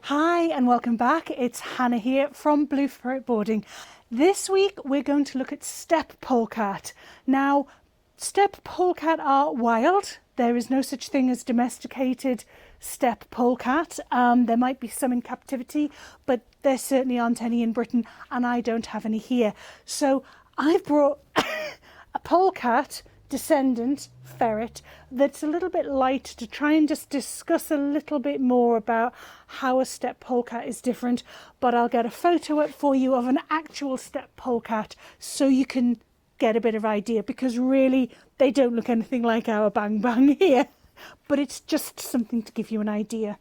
Hi and welcome back. It's Hannah here from Blue Ferret Boarding. This week we're going to look at steppe polecat. Now, steppe polecat are wild. There is no such thing as domesticated steppe polecat. There might be some in captivity, but there certainly aren't any in Britain, and I don't have any here. So I've brought a polecat descendant ferret that's a little bit light to try and just discuss a little bit more about how a steppe polecat is different, but I'll get a photo up for you of an actual steppe polecat so you can get a bit of idea, because really they don't look anything like our bang bang here, but it's just something to give you an idea.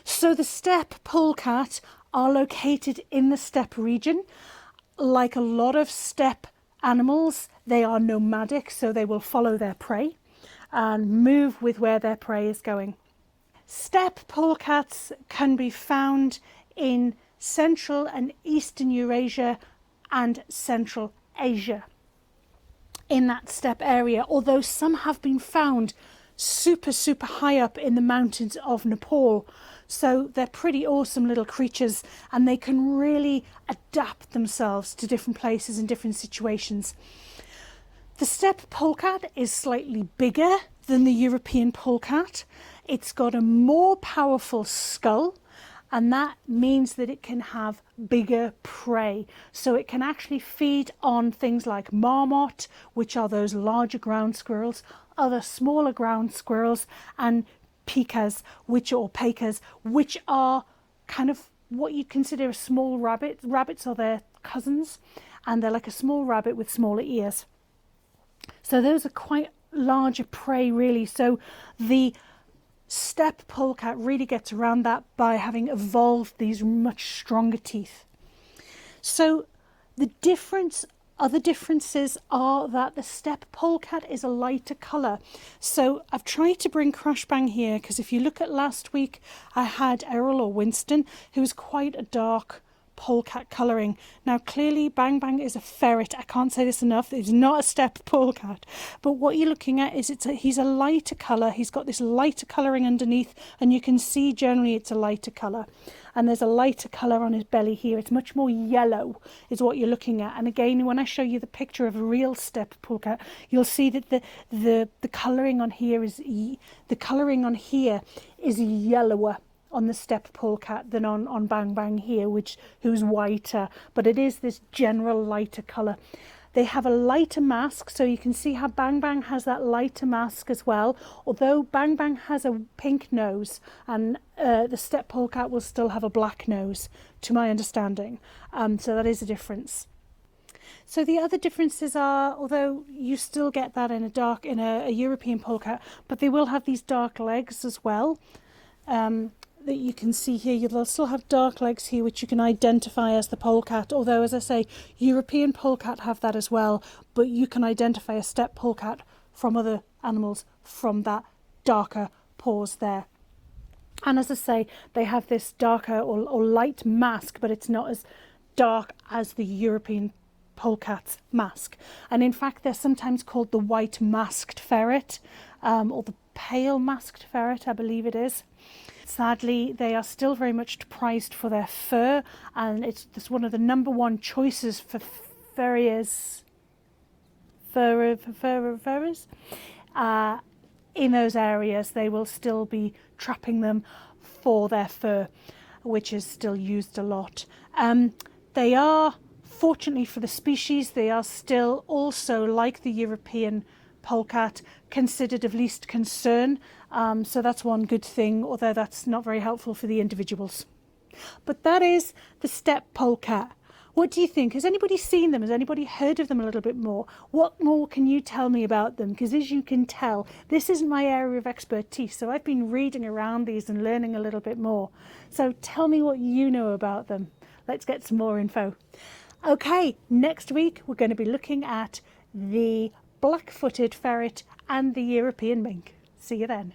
So the steppe polecat are located in the steppe region. Like a lot of steppe animals, they are nomadic, so they will follow their prey and move with where their prey is going. Steppe polecats can be found in Central and Eastern Eurasia and Central Asia in that steppe area, although some have been found super high up in the mountains of Nepal. So they're pretty awesome little creatures, and they can really adapt themselves to different places and different situations. The steppe polecat is slightly bigger than the European polecat. It's got a more powerful skull, and that means that it can have bigger prey. So it can actually feed on things like marmot, which are those larger ground squirrels, other smaller ground squirrels, and pecas, which are kind of what you consider a small rabbit. Rabbits are their cousins, and they're like a small rabbit with smaller ears. So those are quite larger prey, really. So the steppe polecat really gets around that by having evolved these much stronger teeth. So the other differences are that the steppe polecat is a lighter colour. So I've tried to bring Crash Bang here, because if you look at last week, I had Errol or Winston, who was quite a dark polecat colouring. Now clearly Bang Bang is a ferret. I can't say this enough. It's not a steppe polecat, but what you're looking at is he's a lighter colour. He's got this lighter colouring underneath, and you can see generally it's a lighter colour, and there's a lighter colour on his belly here. It's much more yellow is what you're looking at. And again, when I show you the picture of a real steppe polecat, you'll see that the colouring on here is yellower on the steppe polecat than on Bang Bang here, who's whiter, but it is this general lighter colour. They have a lighter mask, so you can see how Bang Bang has that lighter mask as well, although Bang Bang has a pink nose, and the steppe polecat will still have a black nose, to my understanding. So that is a difference. So the other differences are, although you still get that in a European polecat, but they will have these dark legs as well. That you can see here, they'll still have dark legs here, which you can identify as the polecat, although, as I say, European polecat have that as well, but you can identify a steppe polecat from other animals from that darker paws there. And as I say, they have this darker or light mask, but it's not as dark as the European polecat's mask. And in fact, they're sometimes called the white masked ferret, or the pale masked ferret, I believe it is. Sadly, they are still very much prized for their fur, and it's one of the number one choices for farriers in those areas. They will still be trapping them for their fur, which is still used a lot. They are, fortunately for the species, they are still also, like the European polecat, considered of least concern. So that's one good thing, although that's not very helpful for the individuals. But that is the steppe polecat. What do you think? Has anybody seen them? Has anybody heard of them a little bit more? What more can you tell me about them? Because as you can tell, this isn't my area of expertise, so I've been reading around these and learning a little bit more. So tell me what you know about them. Let's get some more info. Okay, next week we're going to be looking at the black-footed ferret and the European mink. See you then.